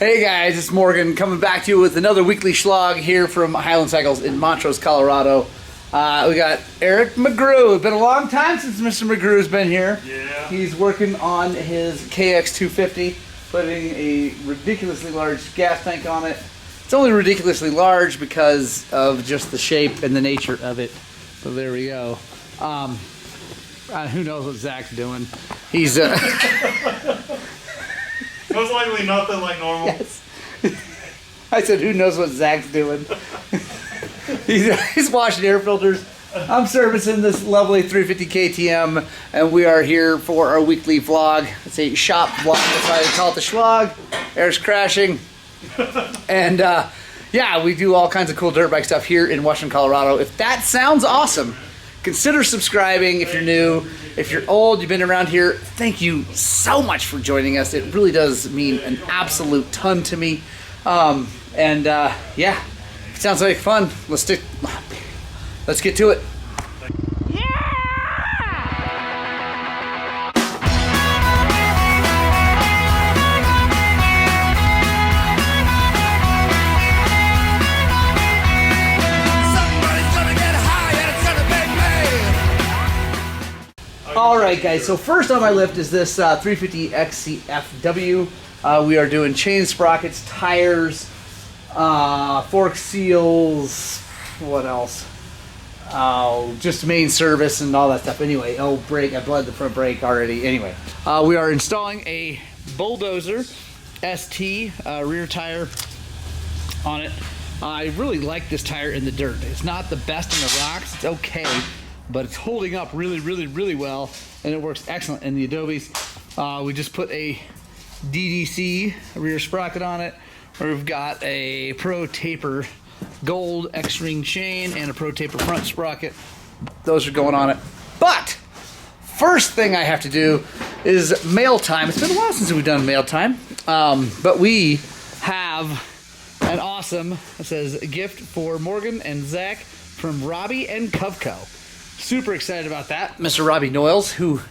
Hey guys, it's Morgan coming back to you with another weekly Shlog here from Highland Cycles in Montrose, Colorado. We got Eric McGrew. It's been a long time since Mr. McGrew's been here. Yeah. He's working on his KX250, putting a ridiculously large gas tank on it. It's only ridiculously large because of just the shape and the nature of it. So there we go. Who knows what Zach's doing? He's most likely nothing like normal. Yes. I said, who knows what Zach's doing? he's washing air filters. I'm servicing this lovely 350 KTM, and we are here for our weekly vlog. It's a shop vlog. That's why I call it the Shlog. Air's crashing. And yeah, we do all kinds of cool dirt bike stuff here in Western Colorado. If that sounds awesome, consider subscribing if you're new. If you're old, you've been around here, thank you so much for joining us. It really does mean an absolute ton to me. Yeah, it sounds like fun. Let's get to it. Alright guys, so first on my list is this 350 XCFW. We are doing chain sprockets, tires, fork seals, what else? Just main service and all that stuff. Anyway, brake, I bled the front brake already. Anyway, we are installing a Bulldozer ST rear tire on it. I really like this tire in the dirt. It's not the best in the rocks, it's okay, but it's holding up really well, and it works excellent in the Adobes. We just put a DDC rear sprocket on it. We've got a Pro Taper gold X-ring chain and a Pro Taper front sprocket. Those are going on it. But first thing I have to do is mail time. It's been a while since we've done mail time, but we have an awesome, it says, gift for Morgan and Zach from Robbie and Covco. Super excited about that. Mr. Robbie Noyles, who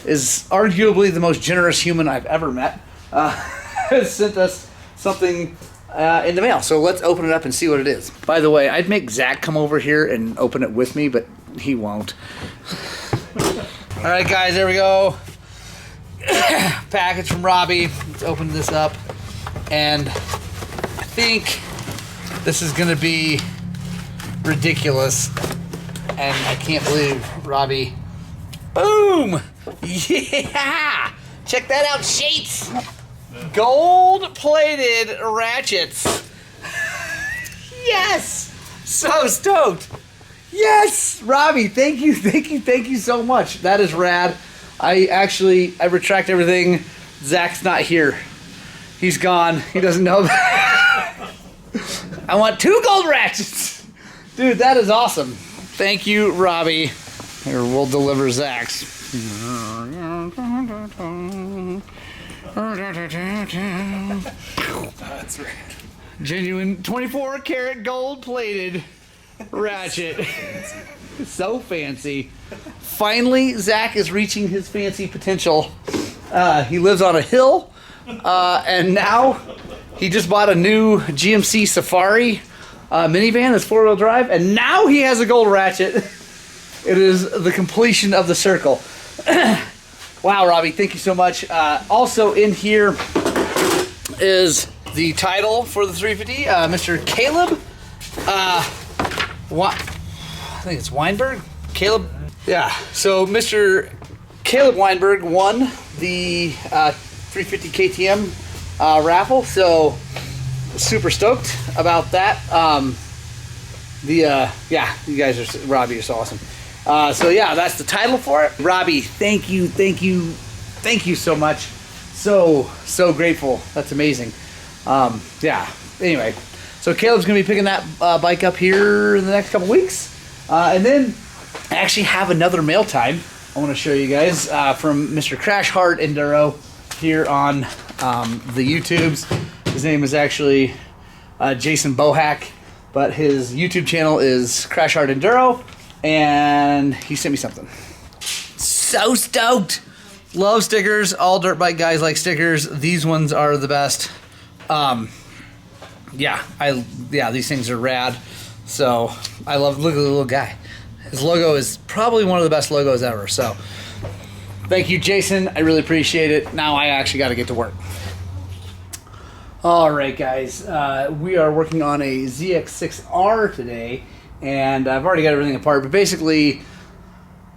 is arguably the most generous human I've ever met, has sent us something in the mail. So let's open it up and see what it is. By the way, I'd make Zach come over here and open it with me, but he won't. All right, guys, there we go. Package from Robbie. Let's open this up. And I think this is going to be ridiculous. And I can't believe Robbie. Boom! Yeah! Check that out, Shates! Gold-plated ratchets. Yes! So stoked. Yes! Robbie, thank you so much. That is rad. I retract everything. Zach's not here. He's gone. He doesn't know that. I want 2 gold ratchets. Dude, that is awesome. Thank you, Robbie. Here, we'll deliver Zach's. That's right. Genuine 24 karat gold plated ratchet. So fancy. Finally, Zach is reaching his fancy potential. He lives on a hill, and now he just bought a new GMC Safari minivan that's 4-wheel drive, and now he has a gold ratchet. It is the completion of the circle. Wow, Robbie, thank you so much. Also in here is the title for the 350, Mr. Caleb. I think it's Weinberg. Caleb. Yeah. So Mr. Caleb Weinberg won the 350 KTM raffle. So super stoked about that. Yeah, you guys are, Robbie, you're so awesome. So yeah, that's the title for it. Robbie, thank you so much. So grateful. That's amazing. Yeah, anyway, so Caleb's gonna be picking that bike up here in the next couple weeks. And then I actually have another mail time I want to show you guys from Mr. Crash Hard Enduro here on the YouTubes. His name is actually Jason Bohack, but his YouTube channel is Crash Hard Enduro, and he sent me something. So stoked! Love stickers. All dirt bike guys like stickers. These ones are the best. yeah, these things are rad. So I love, look at the little guy. His logo is probably one of the best logos ever. So thank you, Jason. I really appreciate it. Now I actually got to get to work. All right, guys. We are working on a ZX6R today, and I've already got everything apart. But basically,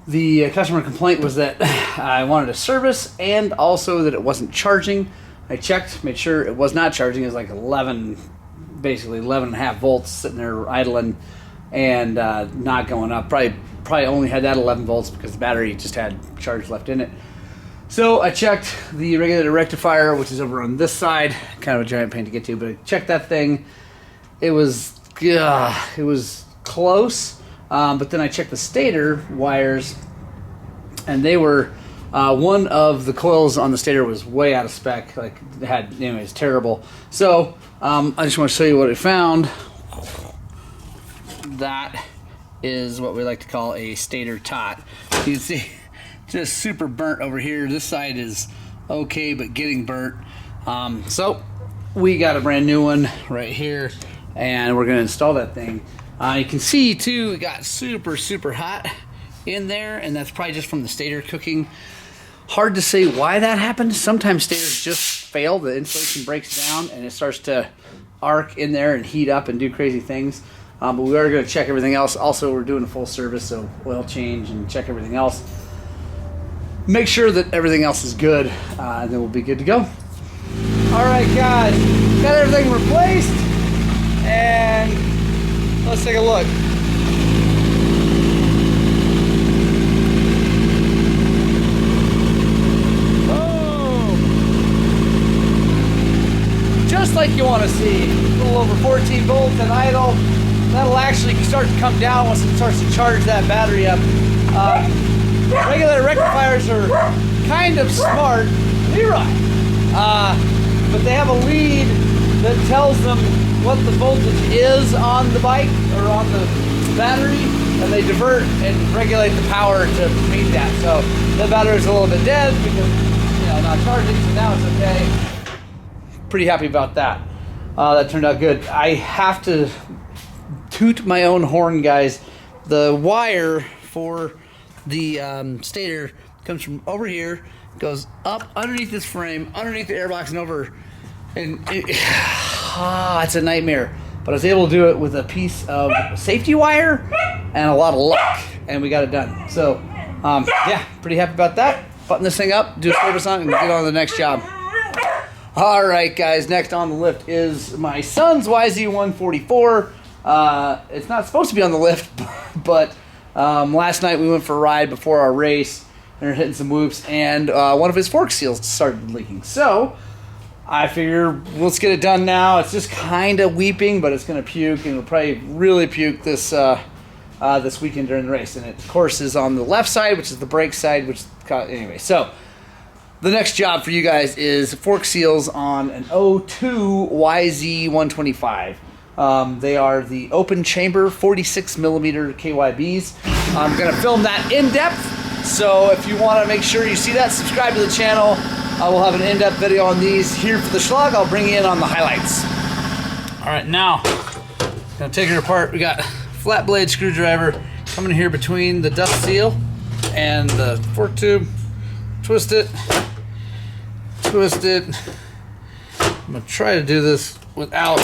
the customer complaint was that I wanted a service and also that it wasn't charging. I checked, made sure it was not charging. It was like 11, basically 11 and a half volts sitting there idling and not going up. Probably only had that 11 volts because the battery just had charge left in it. So I checked the regulator rectifier, which is over on this side. Kind of a giant pain to get to, but I checked that thing. It was close, but then I checked the stator wires, and they were one of the coils on the stator was way out of spec. Like it had, anyways, terrible. So I just want to show you what I found. That is what we like to call a stator tot. You can see just super burnt over here. This side is okay, but getting burnt. So we got a brand new one right here, and we're gonna install that thing. You can see too, it got super hot in there, and that's probably just from the stator cooking. Hard to say why that happened. Sometimes stators just fail. The insulation breaks down and it starts to arc in there and heat up and do crazy things. But we are going to check everything else. Also, we're doing a full service, so oil change and check everything else. Make sure that everything else is good, and then we'll be good to go. All right, guys, got everything replaced, and let's take a look. Just like you want to see, a little over 14 volts at idle. That'll actually start to come down once it starts to charge that battery up. Regulator rectifiers are kind of smart, Leroy, but they have a lead that tells them what the voltage is on the bike or on the battery, and they divert and regulate the power to meet that. So the battery's a little bit dead because, you know, not charging, so now it's okay. Pretty happy about that. That turned out good. I have to toot my own horn, guys. The wire for the stator comes from over here, goes up underneath this frame, underneath the airbox, and over. And it's a nightmare. But I was able to do it with a piece of safety wire and a lot of luck, and we got it done. So, yeah, pretty happy about that. Button this thing up, do a service on it, and get on to the next job. All right, guys, next on the lift is my son's YZ144. It's not supposed to be on the lift, but last night we went for a ride before our race, and we're hitting some whoops, and one of his fork seals started leaking. So I figure let's get it done now. It's just kind of weeping, but it's going to puke, and it'll probably really puke this this weekend during the race. And it, of course, is on the left side, which is the brake side, which anyway. So the next job for you guys is fork seals on an 02 YZ125. They are the open chamber 46 millimeter KYBs. I'm going to film that in depth. So if you want to make sure you see that, subscribe to the channel. I will have an in-depth video on these here for the Shlog. I'll bring you in on the highlights. All right, now gonna take it apart. We got flat blade screwdriver coming here between the dust seal and the fork tube. Twist it. I'm gonna try to do this without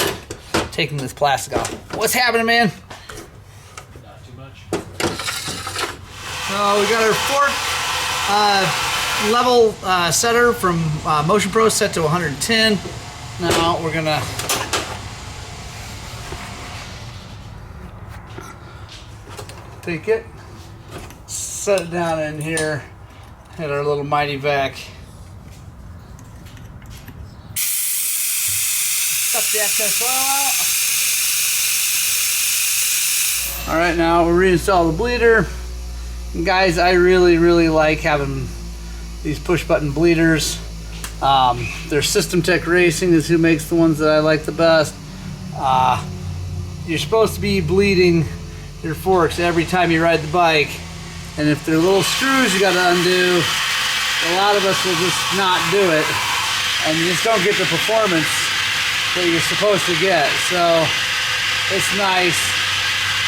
taking this plastic off. What's happening, man? Not too much. So we got our fork level setter from Motion Pro set to 110. Now we're gonna take it, set it down in here, hit our little mighty vac. Suck the excess oil out. All right, now we'll reinstall the bleeder. And guys, I really like having these push button bleeders. Their System Tech Racing is who makes the ones that I like the best. You're supposed to be bleeding your forks every time you ride the bike, and if they're little screws you got to undo, a lot of us will just not do it, and you just don't get the performance that you're supposed to get. So it's nice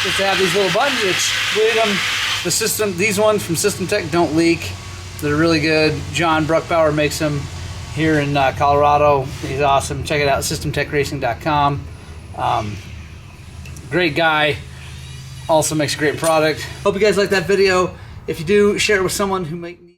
just to have these little buttons which bleed them. The system, these ones from System Tech don't leak. They're really good. John Bruckbauer makes them here in Colorado. He's awesome. Check it out, systemtechracing.com. Great guy. Also makes a great product. Hope you guys like that video. If you do, share it with someone who might need